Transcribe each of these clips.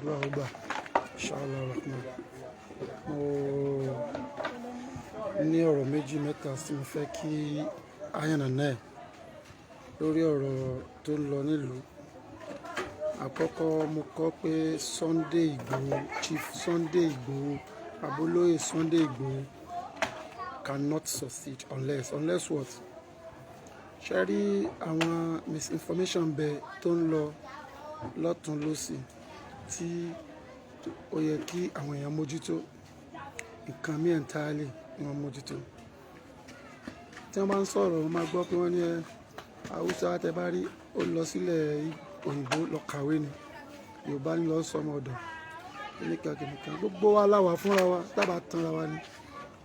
àdúrà ó gbà inshallah rahman. Mo ní ọ̀rọ̀ méjì mẹ́ta tí mo fẹ́ kí ayànnà náà lórí ọ̀rọ̀ tó ń lọ nílùú. Àkọ́kọ́ mo kọ pé Sunday Igboho, Chief Sunday Igboho, Abolóyè Sunday Igboho cannot succeed unless what? Ṣé rí àwọn misinformation bẹ tó ń lọ lọ́tún lósì tí ó yẹ kí àwọn èèyàn mójútó, nǹkan mí entirely ni wọ́n mójútó. Tí wọ́n bá ń sọ̀rọ̀ wọ́n máa gbọ́ pé wọ́n ní Haúsá tẹ bá rí ó lọ sílẹ̀ òyìnbó lọ kàwé ni, Yorùbá ń lọ sọmọ ọ̀dọ̀ kìnìkan gbogbo wa láwà fúnra wa tábà tanra wa ni.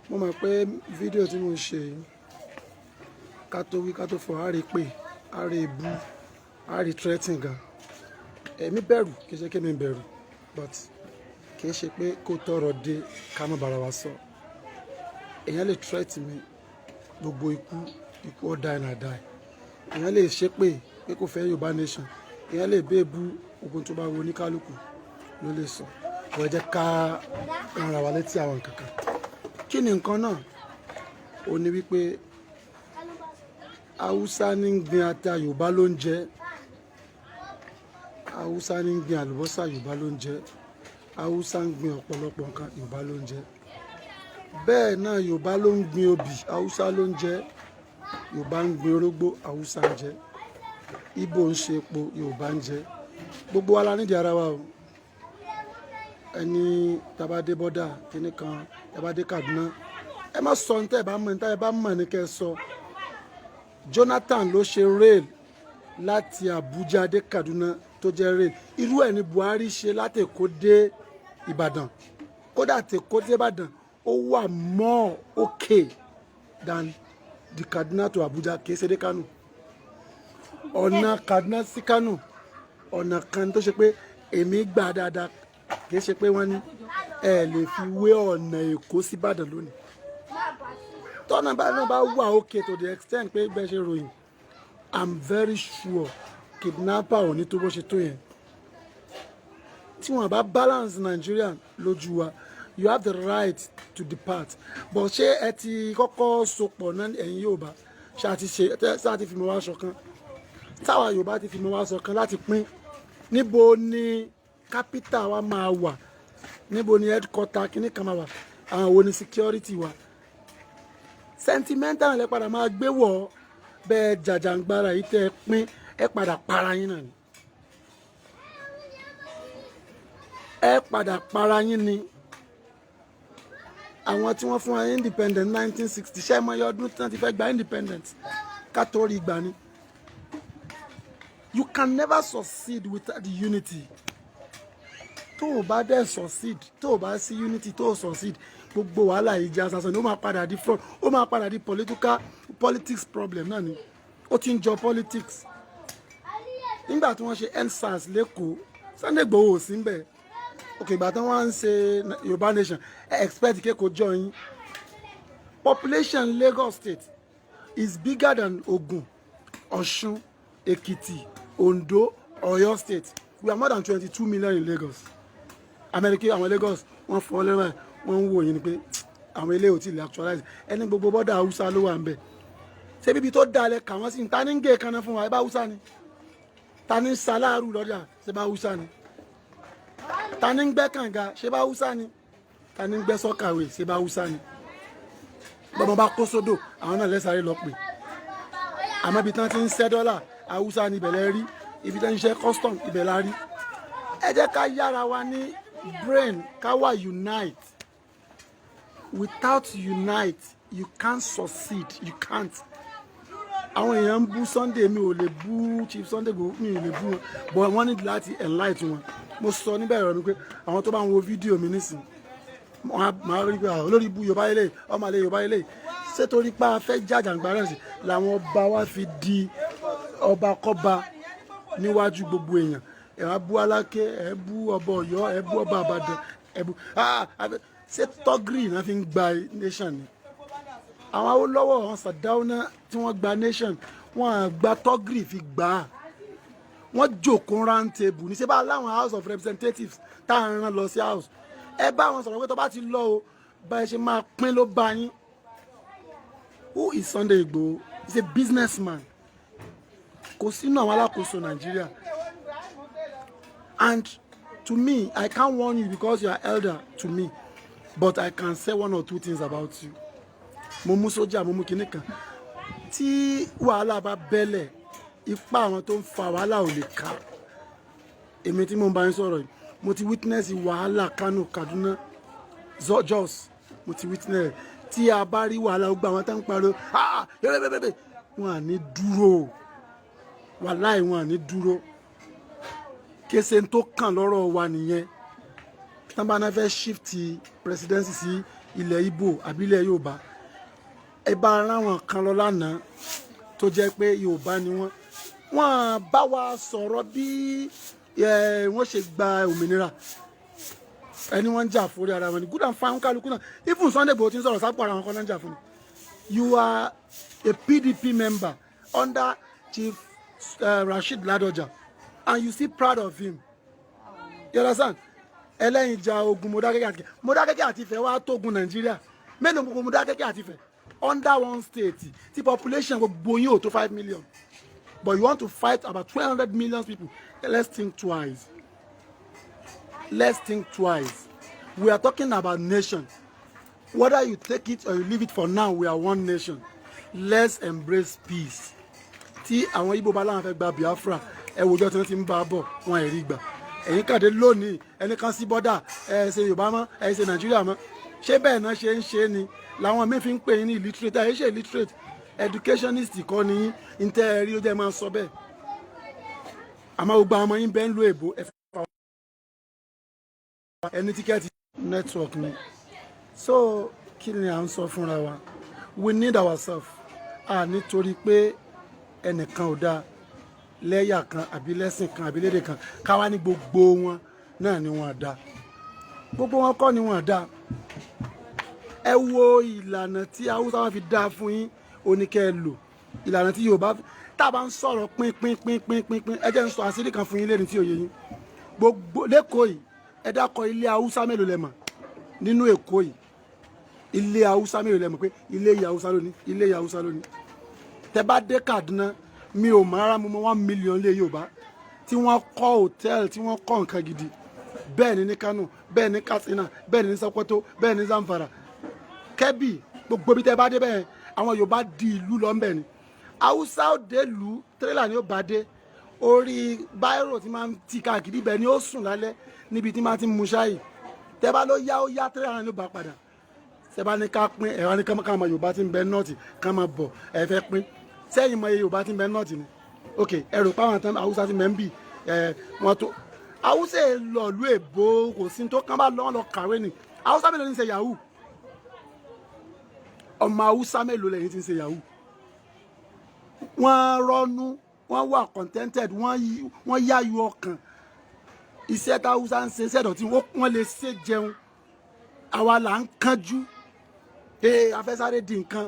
Mo mọ̀ pé fídíò tí mo ṣe yìí ká tó wí ká tó fọ̀ á rí pé á rí ibú á rí threatening gan. Èmi bẹ̀rù kì í ṣe kí mi bẹ̀rù but kì í ṣe pé kó tọrọ dé ká má bára wa sọ. Èèyàn lè threat mi gbogbo ikú ó die na die. Èèyàn lè ṣépè pé kò fẹ́ Yorùbá nation. Èèyàn lè bẹ́ẹ̀bú ogun tó bá wo oníkálukú ló lè sọ. Kò jẹ́ ká ràn ra wa létí àwọn nǹkan kan. Kí ni nǹkan náà? Ó ní wípé Haúsá ní ń gbin ata, Yorùbá ló ń jẹ. Haúsá ní ń gbin àlùbọ́sà, Yorùbá ló ń jẹ. Haúsá ń gbin ọ̀pọ̀lọpọ̀ nǹkan, Yorùbá ló ń jẹ. Bẹ́ẹ̀ náà Yorùbá ló ń gbin obì, Haúsá ló ń jẹ. Yorùbá ń gbin orógbó, Haúsá ń jẹ. Ìgbò ń ṣe epo, Yorùbá ń jẹ. Gbogbo wa la nídìí ara wa o. Ẹni tabadé bọ́dà kíní kan, tabadé Kaduna, ẹ má sọ ní tẹ́ ẹ bá mọ̀, ní tẹ́ ẹ bá mọ̀ ní kẹ́ ẹ sọ. Jonathan ló ṣe rail láti Abuja dé Kaduna tó jẹ́ rail. Irú ẹ̀ ni Buhari ṣe láti Èkó dé Ìbàdàn. Kódà tí Èkó dé Ìbàdàn ó wà more okay than the Kaduna to Abuja, kì í ṣe dé Kano. Ọ̀nà Kaduna sí Kano ọ̀nà kan tó ṣe pé èmi gbà dáadáa, kì í ṣe pé wọ́n ní ẹ lè fi wé ọ̀nà Èkó sí Ìbàdàn lónìí. Tọ́nà náà bá wà okay to the extent pé bẹ́ẹ̀ ṣe ròyìn, I'm very sure kidnapper ò ní tó bó ṣe tó yẹn. Tí wọ́n bá balance Nigeria lójú wa, you have the right to depart. But ṣé ẹ ti kọ́kọ́ sopọ̀ náà ẹ̀yin Yorùbá ṣáà ti fi mọ́ wá ṣọ̀kan? Táwa Yorùbá ti fi mọ́ wá ṣọ̀kan láti pín. Níbo ni capital wa máa wà? Níbo ni headquarter kíní kan máa wà? Àwọn wo ni security wa? Sentimental lẹ padà máa gbé wọ̀ bẹ́ẹ̀ jàjàngbara yìí tẹ́ ẹ pín ẹ padà para yín náà ni. Ẹ padà para yín ni. Àwọn tí wọ́n fún wa independent 1960 ṣé mọ iye ọdún tí wọ́n ti fẹ́ gba independent ká tó rí gbà ni. You can never succeed without the unity. Tó o bá dẹ̀ succeed, tó o bá sí unity, tó o succeed, gbogbo wàhálà ìjà sàṣàn ni ó máa padà di fraud, ó máa padà di politics problem náà ni. Ó ti ń jọ politics. Nígbà tí wọ́n ṣe EndSARS lẹ́kọ̀ọ́, Sunday Igboho ò sí ń bẹ̀. Okay, ìgbà tí wọ́n ń ṣe Yorùbá nation, expect kéko join. Population Lagos State is bigger than Ogun, Ọ̀ṣun, Èkìtì, Ondo, Ọ̀yọ́ State. We are more than 22 million in Lagos. America, àwọn Lagos, wọ́n fọ́ lẹ́wọ̀n, wọ́n ń wò yín ni pé àwọn ilé ò tí lè actualize. Ẹni gbogbo bọ́dà Haúsá ló wà ń bẹ̀. Ṣé bíbi tó dalẹ̀ kà wọ́n sí ta ní ń gé kaná fún wa, ẹ bá Haúsá ni. Ta ní ń saláàrù lọ́jà, ṣé bá Haúsá ni. Ta ní ń gbẹ́ kànga, ṣé bá Haúsá ni. Ta ní ń gbẹ́ sọ́kàwé, ṣé bá Haúsá ni. Bọ́mọ bá kó sódò, àwọn náà lẹ́sàárẹ̀ lọ pè. Àmọ́ ibi tí wọ́n ti ń ṣẹ́ dọ́là, Haúsá ni ibẹ̀ lẹ́ rí. Ibi tí wọ́n ń ṣe custom, ibẹ̀ la rí. Ẹ jẹ́ ká yára wa ní brain, ká wà unite. Without unite, you can't succeed. You can't. Àwọn èèyàn ń bú Sunday, mi ò lè bú Chief Sunday Igboho, mi ò lè bú wọn, but wọ́n ní láti enlighten wọn. Mo sọ níbẹ̀ rẹ̀ mi pé àwọn tó bá ń wo fídíò mi nísìn máa rí pé olórí ibú Yorùbá ilé, ọmọ àlè Yorùbá ilé, ṣé torí pé a fẹ́ jàjàngbara sí làwọn ọba wa fi di ọba kọ́ba níwájú gbogbo èèyàn. Ẹ wá bú Aláké, ẹ bú ọba Ọ̀yọ́, ẹ bú ọba Ìbàdàn, ẹ bú ṣé tọ́gìrì náà fi ń gba nation ni. Àwọn Awólọ́wọ̀, àwọn Sàdáúnà tí wọ́n gba nation, wọ́n á gba tọ́gìrì fi gbà á. wọ́n jókòó round table ní ṣe bá láwọn House of Representatives tá à ń rán lọ sí house ẹ bá wọn sọ̀rọ̀ pé tó bá ti lọ o bá ẹ ṣe máa pín ló bá yín. Who is Sunday Igboho? He's a businessman. Kò sínú àwọn alákòóso Nàìjíríà. And to me, I can't warn you because you are elder to me, but I can say one or two things about you. Mo mú sójà, mo mú kinní kan. Tí wàhálà bá bẹ́lẹ̀, ipá àwọn tó ń fa wàhálà ò lè ká. Èmi tí mo bá yín sọ̀rọ̀ yìí, mo ti witness wàhálà Kano, Kaduna, Jos, mo ti witness. Tí a bá rí wàhálà gbogbo àwọn tó ń pariwo, wọn à ní dúró. Wàláì wọn à ní dúró. Kése tó kàn lọ́rọ̀ wa nìyẹn. Tán bá náà fẹ́ shift presidency sí ilẹ̀ Ìgbò àbí ilẹ̀ Yorùbá. Ẹ bá ara wọn kan lọ lánàá tó jẹ́ pé Yorùbá ni wọ́n. Wọ́n bá wa sọ̀rọ̀ bí wọ́n ṣe gba òmìnira. Ẹni wọ́n ń jà fún ara wọn ni good and fine kálukú náà. Even Sunday Igboho ti ń sọ̀rọ̀ sápò ara wọn kan náà ń jà fún ni. You are a PDP member under Chief Rasheed Ladoja. And you still proud of him. You understand? Ẹlẹ́yin jà ogun Mọdákẹ́kẹ́ àti Ifẹ̀ wá tógun Nàìjíríà. Mélòó gbogbo Mọdákẹ́kẹ́ àti Ifẹ̀? Under one state, the population gbogbo yín ò tó 5 million. But you want to fight about 200 million people. Let's think twice. Let's think twice. We are talking about nation. Whether you take it or you leave it for now, we are one nation. Let's embrace peace. Tí àwọn Igbo bá láwọn fẹ́ gba Biafra, ẹ wòjọ́ tí wọ́n ti ń bá bọ̀ wọn ẹ̀rí gbà. Ẹ̀yin kàdé lónìí ẹni kan sí bọ́dà ẹ ṣe Yorùbá mọ́ ẹ ṣe Nàìjíríà mọ́. Ṣé bẹ́ẹ̀ náà ṣe ń ṣe ni làwọn míín fi ń pè yín ní illiterate ẹ ṣe illiterate educationist kọ́ ni yín ní tẹ́ ẹ rí ó jẹ́ máa sọ bẹ́ẹ̀. Àmọ́ gbogbo àwọn ọmọ yín bẹ́ẹ̀ ń lo èbó ẹ fẹ́ ẹni tíkẹ́ẹ̀tì network ni. So kí ni à ń sọ fúnra wa? We need ourselves. Nítorí pé ẹnìkan ò dáa lẹ́yà kan àbí lẹ́sìn kan àbí lédè kan káwá ní gbogbo wọn náà ni wọ́n dá gbogbo wọn kọ́ ni wọ́n dá. Ẹ wo ìlànà tí Haúsá wọn fi dá fún yín oníkẹ́ ẹ lò ìlànà tí Yorùbá tá a bá ń sọ̀rọ̀ pín ẹ jẹ́ ń sọ àṣírí kan fún yín lẹ́ni tí òye yín gbogbo lẹ́kọ̀ọ́ yìí ẹ dákọ̀ ilé Haúsá mélòó lẹ mọ̀ nínú Èkó yìí ilé Haúsá mélòó lẹ mọ̀ pé ilé ìyá Haúsá lónìí ilé ìyá Haúsá lónìí tẹ bá dé Kaduna mi ò mọ ara mo mọ 1 million lé Yorùbá tí wọ́n kọ́ hòtẹ́ẹ̀lì tí wọ́n kọ́ nǹkan gidi bẹ́ẹ̀ ni ní Kano bẹ́ẹ̀ ni Katsina bẹ́ẹ̀ ni ní Sokoto bẹ́ẹ̀ ni Zamfara Kebbi gbogbo bí tẹ bá dé bẹ́ẹ̀ àwọn Yorùbá di ìlú lọ ń bẹ̀ ni Haúsá òde ìlú tírélà ni ó bá dé orí báírò tí máa ń tì káàkiri bẹ́ẹ̀ ni ó sùn lálẹ́ níbi tí máa ti mú ṣáì tẹ bá ló yá tírélà ni ó bá padà tẹ bá ní ká pín ẹ̀rọ ní ká máa Yorùbá tí ń bẹ nọ́ọ̀tì ká máa bọ̀ ẹ fẹ́ pín sẹ́yìn mọ Yorùbá tí ń bẹ nọ́ọ̀tì ni ok ẹrù páwọn tán Haúsá tí mẹ́ ń bì wọ́n tó Haúsá lọ̀lú èbó kò sí tó kán bá lọ kàwé ni Haúsá mélòó ní ṣe yahoo ọmọ Haúsá mélòó lẹ́yìn tí ń ṣe yahoo wọ́n rọ́nú wọ́n wà contented wọ́n yáyọ ọkàn iṣẹ́ tá Haúsá ń ṣe sẹ́dọ̀ tí wọ́n lè ṣe jẹun àwa là ń kánjú afẹ́sáré di nǹkan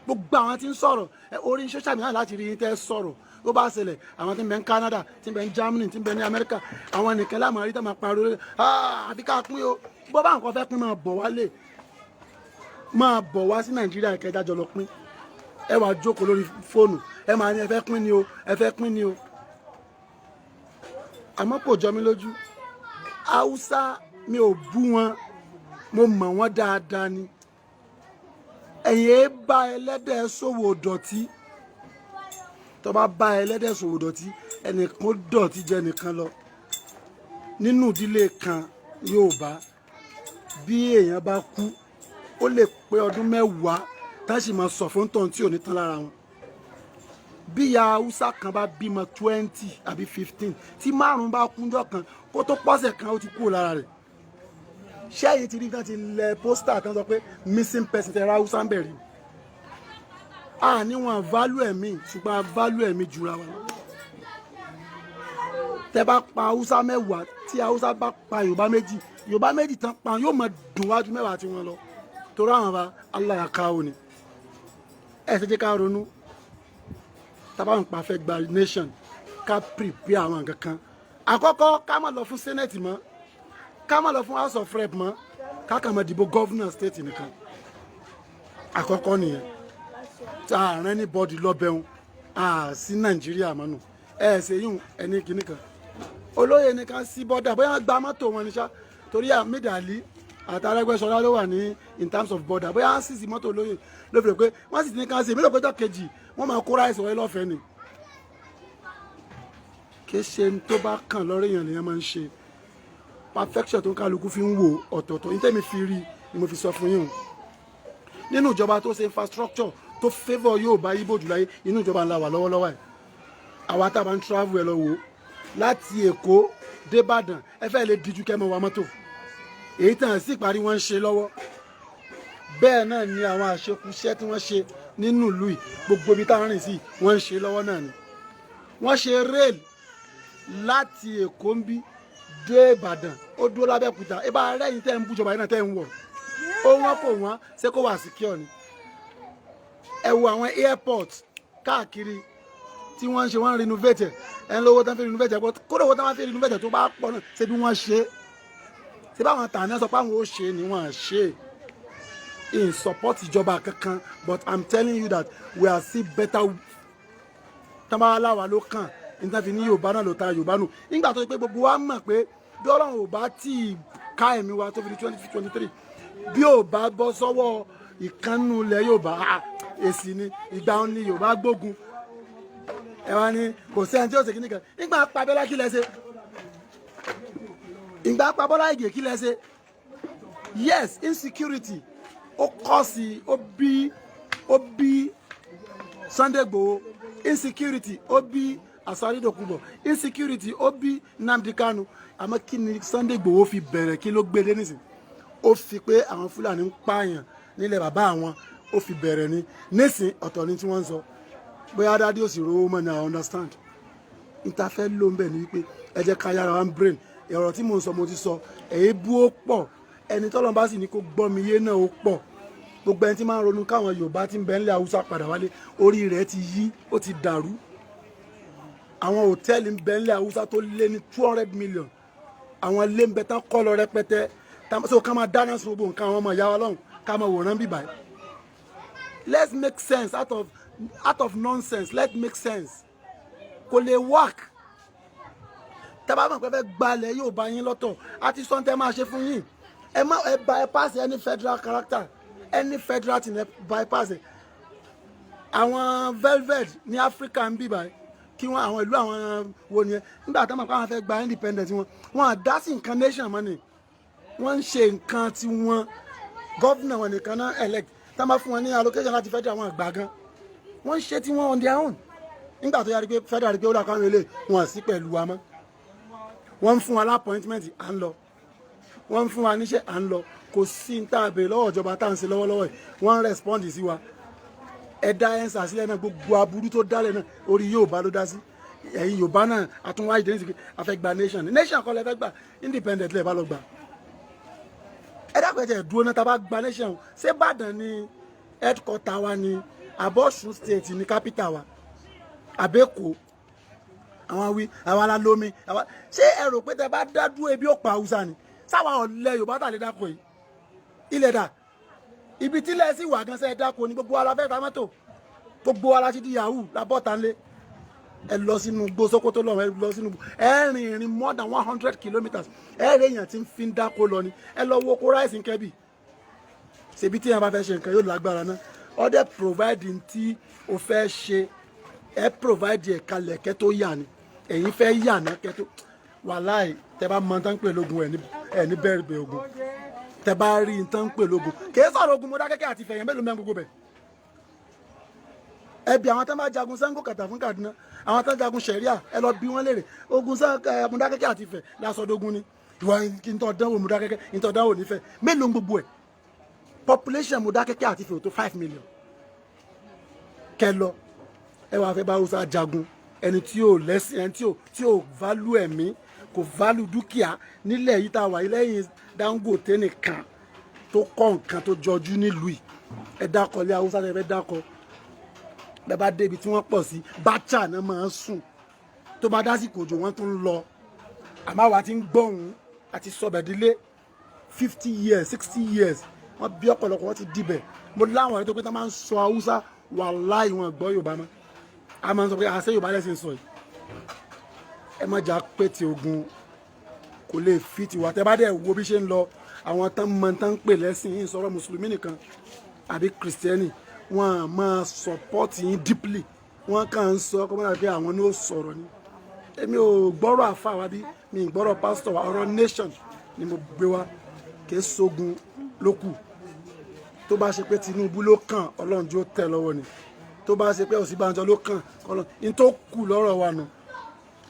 gbogbo àwọn tí ń sọ̀rọ̀ orí social media láti rí tẹ́ sọ̀rọ̀ ó bá ṣẹlẹ̀ àwọn tí ń bẹ ní Canada tí ń bẹ ní Germany tí ń bẹ ní America àwọn nìkan láàmú àríta máa pariwo àfi ká pín o bó bá nǹkan fẹ́ pín máa bọ̀ wálé máa bọ̀ wá sí Nàìjíríà kẹjá jọ lọ pín ẹ wàá jókòó lórí fóònù ẹ máa ní ẹ fẹ́ pín ni o ẹ fẹ́ pín ni o àmọ́ kò jọ mí lójú Haúsá mi ò bú wọn mo mọ̀ wọ́n dáadáa ni ẹ̀yin bá ẹlẹ́dẹ̀ ṣòwò dọ̀tí tó bá bá ẹlẹ́dẹ̀ ṣòwò dọ̀tí ẹnìkan dọ̀tí jẹ́ nìkan lọ nínú ìdílé kan Yorùbá bí èèyàn bá kú ó lè pé ọdún 10 tá sì máa sọ fún tọ̀hún tí ò ní tán lára wọn bí ìyá Haúsá kan bá bímọ 20 àbí 15 tí 5 bá kúnjọ́ kan kó tó pọ́sẹ̀ kan ó ti kúrò lára rẹ̀ ṣé èyí ti rí kan ti lẹ pósítà kan sọ pé missing person tẹ ra Haúsá ń bẹ̀rẹ̀ níwọ̀n value ẹ̀mí ṣùgbọ́n value ẹ̀mí jura wa tẹ bá pa Haúsá 10 tí Haúsá bá pa Yorùbá méjì tán pa yóò mọ dùn wájú 10 tí wọ́n lọ torí àwọn bá aláya káwọ́ ni ẹ ṣe jẹ́ ká ronú tábà ń pa fẹ́ gba nation ká prepare àwọn nǹkan kan àkọ́kọ́ ká má lọ fún senate mọ́ ká má lọ fún house of rep mọ́ ká kàn má dìbò governor state nìkan àkọ́kọ́ nìyẹn tá a rán ní bọ́ọ̀dì lọ́bẹ̀ún sí nàìjíríà mọ́nù ṣe yún ẹni kìíní kan olóyè nìkan sí bọ́dà bóyá wọ́n gba mọ́tò wọn ní sá torí Ahmed Ali àti Arẹ́gbẹ́ṣọlá ló wà ní in terms of border bóyá wọ́n sì sí mọ́tò olóyè ló fi rò pé wọ́n sì ti ní ká ṣe mílò péjọ kejì wọ́n máa kó ráìsì wọlé lọ́fẹ̀ẹ́ ni kí ṣe tó bá kàn lọ́rọ̀ èèyàn lèèyàn máa ń ṣe perfection tó ń kálukú fi ń wò ọ̀tọ̀ọ̀tọ̀ ní tẹ́mi fi rí ni mo fi sọ fún yín nínú ìjọba tó ṣe infrastructure tó favour Yorùbá Ìgbò jùlọ inú ìjọba ńlá wà lọ́wọ́lọ́wọ́ ẹ̀ àwa tá a bá ń travel ẹ̀ lọ wò láti Èkó dé Ìbàdàn ẹ fẹ́ lè díjú kẹ́ mọ́ wa mọ́tò èyí tàn sí ìparí wọ́n ń ṣe lọ́wọ́ bẹ́ẹ̀ náà ni àwọn àṣekúṣẹ́ tí wọ́n ṣe nínú ìlú yìí gbogbo ibi táwọn rìn sí wọ́n ń ṣe lọ́wọ́ náà ni wọ́n ṣe rail láti Èkó ń bí dé Ìbàdàn ó dúró lábẹ́òkúta ẹ bá rẹ́yìn tẹ́ ń bújọba yìí náà tẹ́ ń wọ̀ ó wọ́n kò wọ́n ṣé kó wà secure ni ẹ wo àwọn airport káàkiri tí wọ́n ń ṣe wọ́n renovate ẹ̀ ń lówó tán fi renovate kó lówó tán wá fi renovate tó bá pọ̀ náà ṣe bí wọ́n ṣe ṣe báwọn tàn náà sọ pé àwọn ò ṣe ni wọ́n ṣe in support ìjọba kankan but I'm telling you that we are still better tamalawa ló kàn nígbà tí ní Yorùbá náà ló ta Yorùbá nù nígbà tó ṣe pé gbogbo wa mọ̀ pé bí Ọlọ́run ò bá tí ì ká ẹ̀mí wa tó fi di 2023 bí ò bá bọ́ sọ́wọ́ ìkànnù ilẹ̀ Yorùbá èsì ni ìgbà wọn ni Yorùbá gbógun ẹ wá ní kò sẹ́ni tí ó ṣe kí nìkan nígbà pa Abẹ́lá kí lẹ ṣe ìgbà pa Bọ́lá Ìgè kí lẹ ṣe yes insecurity ó kọ́ sí ó bí Sunday Igboho insecurity ó bí Asari Dokubo insecurity ó bí Nnamdi Kanu àmọ́ kí ni Sunday Igboho fi bẹ̀rẹ̀ kí ló gbé dé nísìn ó fi pé àwọn Fúlàní ń pààyàn nílẹ̀ bàbá àwọn ó fi bẹ̀rẹ̀ ni nísìn ọ̀tọ̀ ni tí wọ́n ń sọ bóyá dádì ò sì rówó mọ́ ni I understand ìtafẹ́ ló ń bẹ̀ ní wípé ẹ jẹ́ ká yára one brain ọ̀rọ̀ tí mo ń sọ mo ti sọ èébú ó pọ̀ ẹni tọ́lọ́run bá sì ní kó gbọ́ mi yé náà ó pọ̀ gbogbo ẹni tí máa ń ronú káwọn Yorùbá tí ń bẹ nílẹ̀ Haúsá padà wálé orí rẹ̀ ti yí ó ti dàrú àwọn hòtẹ́ẹ̀lì ń bẹ nílẹ̀ Haúsá tó lé ní 200 million àwọn ilé ń bẹ tán kọ́ lọ rẹpẹtẹ so ká máa dáná sun gbogbo nǹkan àwọn ọmọ ìyá wa lọ́hùn ká máa wòran bíbá yìí let's make sense out of nonsense let's make sense kò lè work tẹ́bá mọ̀ pé fẹ́ gbalẹ̀ yóò bá yín lọ́tọ̀ àti sọ́ńtẹ́ máa ṣe fún yín ẹ bypass any federal character any federal thing ẹ bypass ẹ àwọn velvet ní Africa ń bí báyìí kí wọ́n àwọn ìlú àwọn wo ni ẹ nígbà tó mọ̀ pé àwọn fẹ́ gba independence wọn àdá sí nǹkan nation mọ́ ni wọ́n ń ṣe nǹkan tí wọ́n governor wọn nìkan náà elect tá a máa fún wọn ní allocation láti federal wọn àgbà gan wọ́n ń ṣe tí wọ́n on their own nígbà tó yára pé federal rí pé ó dà káwọn ilé wọn sí pẹ̀lú wa mọ́ wọ́n ń fún wa lápọ́ìntmẹ́ǹt à ń lọ wọ́n ń fún wa níṣẹ́ à ń lọ kò sí ní tá a bèèrè lọ́wọ́ ìjọba tá à ń ṣe lọ́wọ́lọ́wọ́ yìí wọ́n ń respond sí wa ẹ̀dá ẹ̀ǹsà sílẹ̀ náà gbogbo aburú tó dálẹ̀ náà orí Yorùbá ló dá sí ẹ̀yin Yorùbá náà àtúnwáyé dé nísìkí afẹ́gbà nation kọ́ lẹ fẹ́ gbà independent lẹ́ẹ̀ bá lọ gbà ẹ dákẹ́jẹ́ dúró náà tá a bá gba nation ṣé Ìbàdàn ni headquarter wa ni Ọ̀ṣun state ni capital wa àbẹ́kọ̀ọ́ àwọn wí àwọn alálómi ṣé ẹ rò pé tẹ bá dá dúró ebi ó pa Haúsá ni sáwọn ọ̀lẹ́ Yorùbá tà lè dáko yìí ilẹ̀ dà ibi tílẹ̀ sì wà gan sẹ́ dáko ni gbogbo ara fẹ́ ta mọ́tò gbogbo ara ti di yahoo labọ́ta ńlẹ̀ ẹ lọ sínú gbó Sókótó lọ́wọ́ ẹ lọ sínú ẹ rìn more than 100 kilometres ẹ rẹ èèyàn tí ń fi ń dáko lọ ni ẹ lọ wo kó ráìsì Kẹ́bì ṣèbí tí yẹn bá fẹ́ ṣe nǹkan yóò lágbára náà ọdẹ provide tí o fẹ́ ṣe ẹ provide ẹ̀ kalẹ̀ kẹ́ tó yà ni ẹ̀yin fẹ́ yà náà kẹ́ tó wàláì tẹ bá mọ tán pè lógun ẹ̀ ní bẹ́ẹ̀ bẹ́ẹ̀ ogun tẹ bá rí tán pè lógun kìí sọ̀rọ̀ ogun Mọdákẹ́kẹ́ àti Ifẹ̀ mélòó mẹ́rin gbogbo bẹ̀ ẹbí àwọn tán bá jagun Ṣàngó Kàtà fún Kàdúná àwọn tán jagun sẹ̀ríà ẹ lọ bí wọ́n léèrè ogun Mọdákẹ́kẹ́ àti Ifẹ̀ lásọdógún ni ìwà ìtọ́ dánwò Mọdákẹ́kẹ́ ìtọ́ dánwò nífẹ̀ mélòó gbogbo ẹ̀ population Mọdákẹ́kẹ́ àti Ifẹ̀ tó 5 million kẹ lọ ẹ wàá fẹ́ bá Haúsá jagun ẹni tí ò lẹ́sìn ẹni tí ò value ẹ̀mí kò value dúkìá nílẹ̀ yìí tá a wà yìí lẹ́yìn Dangote nìkan tó kọ́ nǹkan tó jọjú nílùú yìí ẹ dákọ̀ ilé Haúsá ẹ fẹ́ dákọ̀ bẹ́ẹ̀ bá débi tí wọ́n pọ̀ sí Báchà náà máa ń sùn tó bá dásìkò òjò wọ́n tún lọ àmọ́ àwa ti ń gbọ́hùn àti sọ̀bẹ̀dílé 50 years 60 years wọ́n bí ọ̀pọ̀lọpọ̀ wọ́n ti dibẹ̀ mo láwọn ẹ̀rí tó pé tá máa ń sọ Haúsá wàláhì wọn gbọ́ Yorùbá mọ́ a máa ń sọ pé àṣẹ Yorùbá lẹ́sìn sọ yìí ẹ má jà pé ti ogun kò lè fi tiwa tẹ bá dẹ̀ wo bí ṣe ń lọ àwọn tán mọ tán ń pè lẹ́sìn yìí sọ̀rọ̀ mùsùlùmí nìkan àbí kìrìsìtẹ́nì wọ́n máa support yín deeply wọ́n kàn ń sọ kọ́ mọ́ra pé àwọn ní ó sọ̀rọ̀ ni èmi ò gbọ́rọ̀ àfa wa bí mi ì gbọ́rọ̀ pásítọ̀ wa ọ̀rọ̀ nation ni mo gbé wa kì í ṣogun ló kù tó bá ṣe pé Tinubu ló kàn Ọlọ́run jó tẹ̀ lọ́wọ́ ni tó bá ṣe pé Ọ̀ṣínbàjò ló kàn Ọlọ́run ní tó kù lọ́rọ̀ wa nù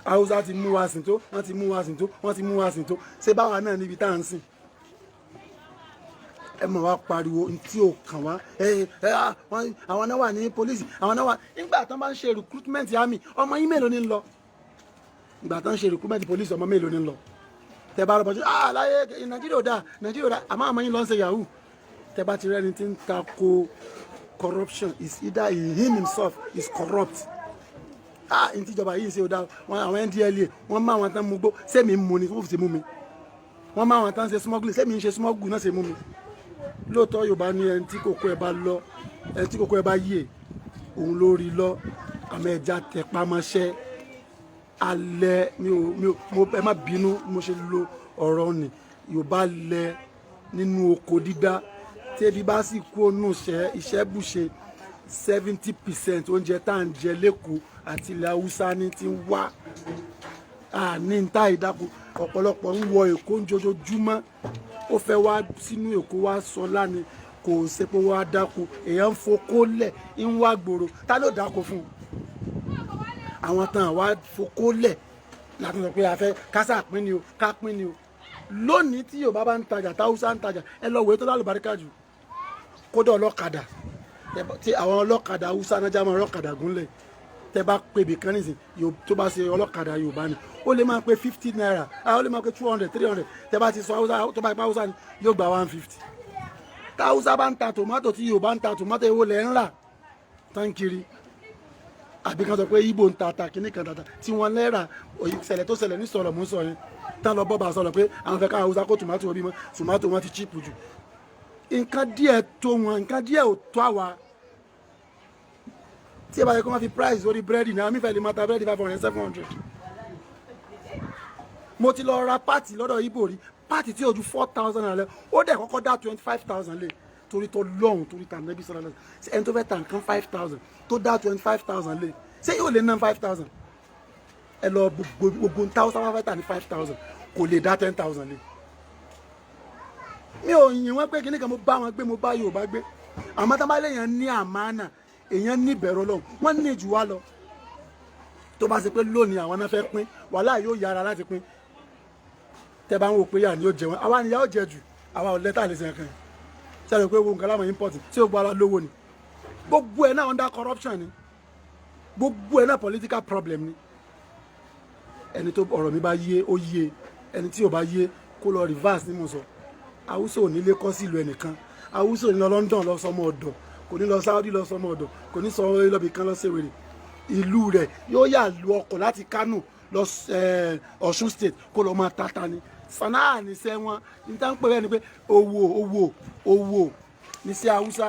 Haúsá ti mú wa sìn tó wọ́n ti mú wa sìn tó wọ́n ti mú wa sìn tó ṣé báwa náà níbi tá à ń sìn ẹ mọ̀ wá pariwo tí ò kàn wá àwọn náà wà ní pólísì àwọn náà wà nígbà tán bá ń ṣe recruitment army ọmọ yín mélòó ní ń lọ ìgbà tán ń ṣe recruitment police ọmọ mélòó ní ń lọ tẹ bá lọ bọ sí láyé Nàìjíríà ò dáa Nàìjíríà ò dáa àmọ́ àmọ́ yín lọ ń ṣe yahoo tẹ bá ti rẹ́ni tí ń tako corruption is either him himself is corrupt ní tíjọba yìí ń ṣe ò dáa àwọn NDLEA wọ́n má àwọn tán mú gbó sẹ́mi ń mu ni wọ́n fi ṣe mú mi wọ́n má àwọn tán ṣe smuggling sẹ́mi ń ṣe smuggle náà ṣe mú mi lóòótọ́ Yorùbá ní ẹni tí kòkó ẹ bá lọ ẹni tí kòkó ẹ bá yè òun ló rí lọ àmọ́ ẹja tẹpá mọ́ṣẹ́ alẹ́ ẹ má bínú mo ṣe lo ọ̀rọ̀ ni Yorùbá lẹ nínú oko dídá tí ebi bá sì kú ònú iṣẹ́ bùṣe 70% oúnjẹ tá à ń jẹ lẹ́kọ̀ọ́ àti ilẹ̀ Haúsá ní ti ń wá ní ń ta ìdáko ọ̀pọ̀lọpọ̀ ń wọ Èkó ń jojoojúmọ́ ó fẹ́ wá sínú Èkó wá sọ lánìí kò ṣe pé wá dáko èèyàn ń fokó lẹ̀ ń wá gbòòrò ta ló dáko fún un àwọn tán wá fokó lẹ̀ láti sọ pé a fẹ́ kásá pín ni o ká pín ni o lónìí tí Yorùbá bá ń tajà táwùsá ń tajà ẹ lọ wòye tó lálùbáríkà jù kódà ọlọ́kadà tí àwọn ọlọ́kadà Haúsá náà jámọ́ ọlọ́kadà gúnlẹ̀ tẹ bá pè bí kan nìsín tó bá ṣe ọlọ́kadà Yorùbá ni ó lè máa pé 50 naira ó lè máa pé 200 300 tẹ bá ti sọ Haúsá tó bá ipá Haúsá ni yóò gba 150 tá Haúsá bá ń ta tòmátò tí Yorùbá ń ta tòmátò èwo lẹ̀ ń rà tán kiri àbí kan sọ pé Ìgbò ń ta ata kìíní kan tata tí wọ́n lẹ́ra ìṣẹ̀lẹ̀ tó ṣẹlẹ̀ ní sọ̀rọ̀ mú sọ yẹn tán lọ bọ́ bá sọ̀rọ̀ pé àwọn fẹ́ ká Haúsá kó tòmátò bí mọ́ tòmátò wọn ti chíìpù jù nǹkan díẹ̀ tó wọn nǹkan díẹ̀ ò tó àwa tí ẹ bá yẹ kó máa fi price lórí búrẹ́dì ní àmì ìfẹ́lẹ́ máa ta búrẹ́dì 500 700 mo ti lọ ra pàtì lọ́dọ̀ Ìgbò rí pàtì tí ojú 4,000 naira lẹ ó dẹ̀ kọ́kọ́ dá 25,000 lé torí tó lọ́hùn torí tà nẹ́bí sọ̀rọ̀ lẹ́sìn ẹni tó fẹ́ ta nǹkan 5,000 tó dá 25,000 lé ṣé yóò lè ná 5,000 ẹ lọ gbogbo ń táwọn sábà fẹ́ tà ní 5,000 kò lè dá 10,000 lé mi ò yìn wọ́n pé kíní kan mo bá wọn gbé mo bá Yorùbá gbé àmọ́ tá bá léèyàn ní àmánà èèyàn ní ìbẹ̀rù Ọlọ́run wọ́n ní jù wá lọ tó bá ṣe pé lónìí àwọn náà fẹ́ pín wàhálà yóò yára láti pín tẹ bá ń wò pé yà ni yóò jẹ wọn àwa ni yà ó jẹ jù àwa ò lẹ́tà lè sẹ́yìn kan sẹ́yìn pé wo nǹkan láwọn import tí ó gbọ́ ara lówó ni gbogbo ẹ̀ náà under corruption ni gbogbo ẹ̀ náà political problem ni ẹni tó ọ̀rọ̀ mi bá yé ó yé ẹni tí ò bá yé kó lọ reverse ní mo sọ Haúsá ò ní lé kọ́ sí ìlú ẹnìkan Haúsá ò ní lọ London lọ sọmọ ọ̀dọ̀ kò ní lọ Saudi lọ sọmọ ọ̀dọ̀ kò ní sọ lọ́bì kan lọ ṣèwèrè ìlú rẹ̀ yóò yà lu ọkọ̀ láti Kánò lọ Ọ̀ṣun state kó lọ máa tata ni Sànáà níṣẹ́ wọn ní tá ń pè bẹ́ẹ̀ ni pé owó níṣẹ́ Haúsá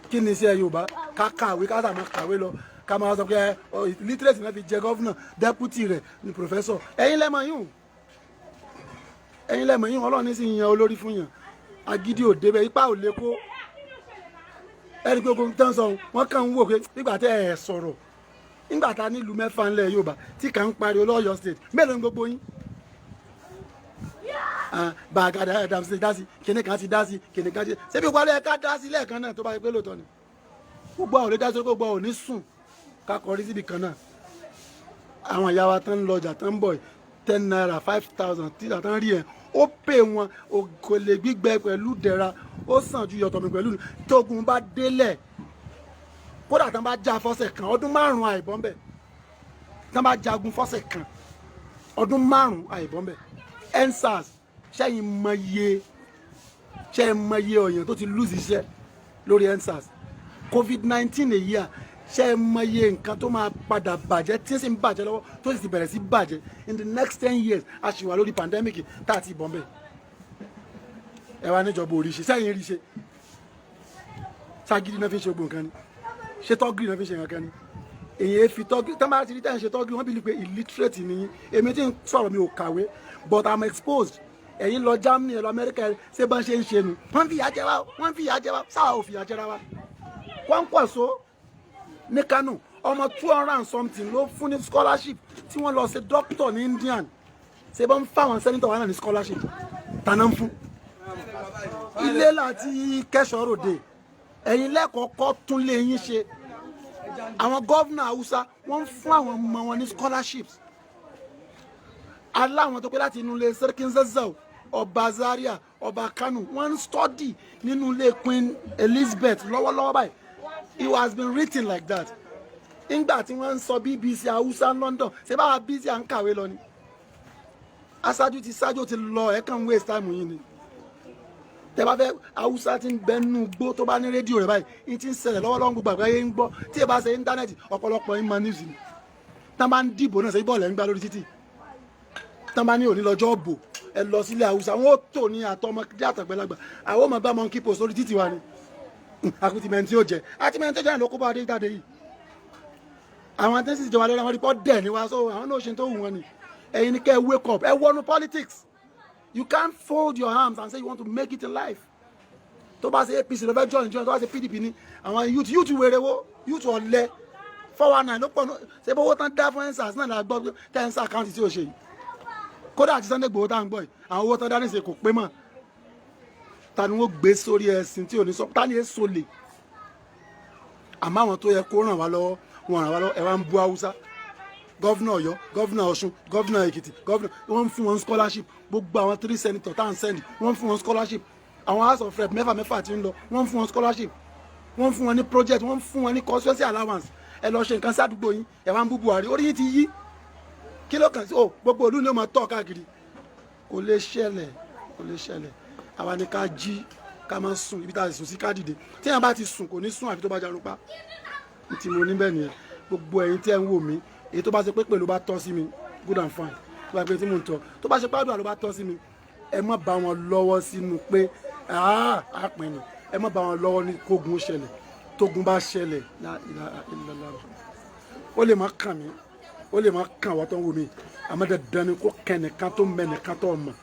kí níṣẹ́ Yorùbá ká kàwé ká sàmọ́ kàwé lọ ká máa sọ pé literate náà fi jẹ gọ́fúnà deputy rẹ̀ ni professor ẹ̀yin lẹ́mọ̀ yín Ọlọ́run ní sì yan olórí fún yàn agídí òde bẹ́ẹ̀ ipá ò lè kó ẹni pé ogun tán sọ wọn kàn ń wò pé nígbà tẹ́ ẹ sọ̀rọ̀ nígbà tá nílùú mẹ́fà ńlẹ̀ Yorùbá tí kà ń pariwo lọ́yọ̀ state mélòó ní gbogbo yín bàgàdà ẹ̀dàm sí dásí kìnìkan ti dásí kìnìkan ti ṣé bí gbogbo alẹ́ ká dásí lẹ́ẹ̀kan náà tó bá yẹ pé lóòótọ́ ni gbogbo àwọn olè dásí gbogbo àwọn ò ní sùn ká kọrí síbi kan náà àwọn ìyá wa tán ń lọ ọjà tán ń bọ̀ 10 naira 5,000 tí tán rí ẹ̀ ó pè wọn kò lè gbígbẹ pẹ̀lú dẹ̀ra ó sàn ju yọ̀tọ̀ mi pẹ̀lú tógun bá délẹ̀ kódà tán bá já fọ́sẹ̀ kan ọdún 5 àìbọ́n bẹ̀ tán bá jagun fọ́sẹ̀ kan ọdún 5 àìbọ́n bẹ̀ EndSARS ṣẹ́yìn mọye ọ̀yàn tó ti lose iṣẹ́ lórí EndSARS COVID-19 èyí à ṣe mọye nǹkan tó máa padà bàjẹ́ tí ó sì ń bàjẹ́ lọ́wọ́ tó sì ti bẹ̀rẹ̀ sí bàjẹ́ in the next 10 years a ṣì wà lórí pandemic tá a ti bọ̀ mbẹ́ ẹ wá níjọba orí ṣe sẹ́yìn rí ṣe ságídí náà fi ń ṣe gbogbo nǹkan ni ṣé tọ́gìrì náà fi ń ṣe nǹkan ni èyí fi tọ́gìrì tán bá ti rí tẹ́ ń ṣe tọ́gìrì wọ́n bí pé illiterate nìyí èmi tí ń sọ̀rọ̀ mi ò kàwé but I'm exposed ẹ̀yin lọ Germany ẹ lọ America ṣé bá ń ṣe ń ṣe nu wọ́n fi ìyà jẹ wá wọ́n fi ìyà jẹ wá sáà ò fi ìyà jẹra wá Kwankwaso ní Kano ọmọ 200 and something ló fún ní scholarship tí wọ́n lọ ṣe doctor ní Indian ṣe bá ń fáwọn senator wà náà ní scholarship tàná ń fún ilé láti kẹsàn-án ròde ẹ̀yin lẹ́kọ̀ọ́kọ́ tún lé yín ṣe àwọn gọ́vnà Haúsá wọ́n ń fún àwọn ọmọ wọn ní scholarships aláwọn tó pé láti inú ilé Sarkin Zazzau ọba Zaria ọba Kano wọ́n ń study nínú ilé Queen Elizabeth lọ́wọ́lọ́wọ́ báyìí it has been written like that nígbà tí wọ́n ń sọ BBC Haúsá London ṣé báwa busy à ń kàwé lọ ni aṣáájú ti ṣáájú ti lọ ẹ̀ kàn waste time yìí ni tẹ bá fẹ́ Haúsá ti ń bẹnu gbó tó bá ní rédíò rẹ báyìí ní ti ń ṣẹlẹ̀ lọ́wọ́lọ́wọ́ gbogbo àgbáyé ń gbọ́ tí ẹ bá ṣe íńtánẹ́ẹ̀tì ọ̀pọ̀lọpọ̀ ń mọ news ni tán bá ń dìbò náà ṣe bọ́ọ̀lù ẹ̀ ń gbá lórí títì tán bá ní òní lọ́jọ́ bò ẹ lọ sílé Haúsá wọn ó tò ní àtọmọdé àtàgbàlagbà àwọn ọmọ bá monkey post lórí títì wa ni akutimẹnti ó jẹ atimẹnti ó jẹ ló kó bá dé jáde yìí àwọn atẹ́sí ìjọba lórí àwọn rìpọ́ dẹ̀ ní wa so àwọn náà ṣe tó wù wọn ni ẹ̀yin ni kẹ́ ẹ wake up ẹ wọnú politics. You can't fold your arms and say you want to make it in life. Tó bá ṣe APC ló fẹ́ join tó bá ṣe PDP ni àwọn youth wèrè wo youth ọ̀lẹ 419 ló pọ̀ ṣe bó owó tán dá fún ensars náà lágbọ́ tẹ́ ensars account tí ó ṣe yìí kódà àti Sunday Igboho tá à ń gbọ́ yìí àwọn owó tán dá níṣe kò pé mọ́ ta ni wọ́n gbé sórí ẹ̀sìn tí ò ní sọ ta ni èso lè àmọ́ àwọn tó yẹ kó ràn wá lọ́wọ́ wọn ràn wá lọ́wọ́ ẹ wá ń bú Haúsá gọ́vnà Ọ̀yọ́ gọ́vnà Ọ̀ṣun gọ́vnà Èkìtì gọ́vnà wọ́n ń fún wọn scholarship gbogbo àwọn 3 senators tá à ń send wọ́n ń fún wọn scholarship àwọn house of rep mẹ́fà tí ń lọ wọ́n ń fún wọn scholarship wọ́n ń fún wọn ní project wọ́n ń fún wọn ní constituency allowance ẹ lọ ṣe nǹkan sí àdúgbò yín ẹ wá ń bú Buhari orí yín ti yí kí ló kàn sí o gbogbo olú ni ó máa tọ̀ káàkiri kò lè ṣẹlẹ̀ àwa ni ká jí ká máa sùn ibi tá a sùn sí ká dìde tí èèyàn bá ti sùn kò ní sùn àfi tó bá jarun pa tí mo ní bẹ́ẹ̀ nìyẹn gbogbo ẹ̀yin tí ẹ ń wò mí èyí tó bá ṣe pé pẹ̀lú bá tọ́ sí mi good and fine tó bá pé tí mò ń tọ́ tó bá ṣe pé àdúrà ló bá tọ́ sí mi ẹ má bá wọn lọ́wọ́ sínú pé àpín ni ẹ má bá wọn lọ́wọ́ ní kógun ṣẹlẹ̀ tógun bá ṣẹlẹ̀ ó lè má kàn mí ó lè má kàn wọ́n tó ń wò mí àmọ́ dandan ni kó kẹ́nìkan tó mẹ́nìkan tó mọ̀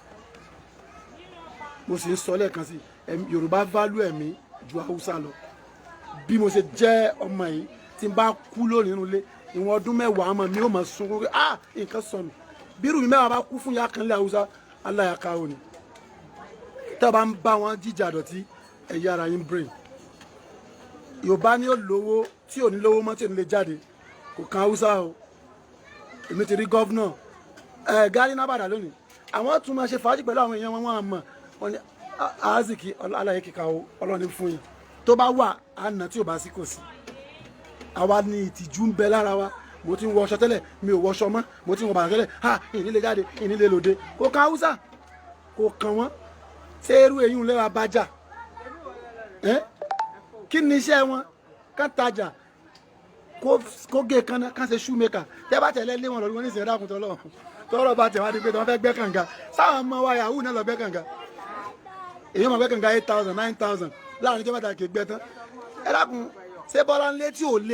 mo sì ń sọ lẹ́ẹ̀kan sí Yorùbá value ẹ̀mí ju Haúsá lọ bí mo ṣe jẹ́ ọmọ yìí tí n bá kú lónìí nínú ilé ìwọ̀n ọdún mẹ́wàá ọmọ mi ó máa sunkún pé nǹkan sọnù bírù mi mẹ́wàá bá kú fún yakanlẹ̀ Haúsá aláyàká òní tẹ́ ọ bá ń bá wọn jíjà dọ̀tí ẹ̀yà ara yín brain Yorùbá ni ó lówó tí ò ní lówó mọ́ tí ò ní lè jáde kò kan Haúsá o èmi ti rí gọ́vnà Gani Nabada lónìí àwọn tún máa ṣe fàájì pẹ̀lú àwọn èèyàn wọn àmọ́ wọn ni aziki aláyé kíkà ọlọ́ni fún yín tó bá wà àná tí ò bá sí kò sí àwa ni ìtìjú ń bẹ lára wa mo ti ń wọṣọ tẹ́lẹ̀ mi ò wọṣọ mọ́ mo ti ń wọ bàtà tẹ́lẹ̀ ìní lè jáde ìní lè lòde kò kan Haúsá kò kàn wọ́n ṣé irú èyí ń lẹ́wà bá jà kí ni iṣẹ́ wọn ká tajà kó gé kaná ká ṣe shoemaker tẹ́ bá tẹ̀lé lé wọn lọ́dún wọn ní ìṣẹ̀dá àkùtọ̀ lọ tọ́rọ̀ bá tẹ̀ wá di pé tí wọ́n fẹ́ gbẹ́ kànga sáwọn ọmọ wa yahoo náà lọ gbẹ́ kànga èyí máa gbẹ́ kànga 8,000 9,000 láàrin tí wọ́n bá ta kì í gbẹ́ tán ẹ dákun ṣé Bọ́láńlé tí ò lè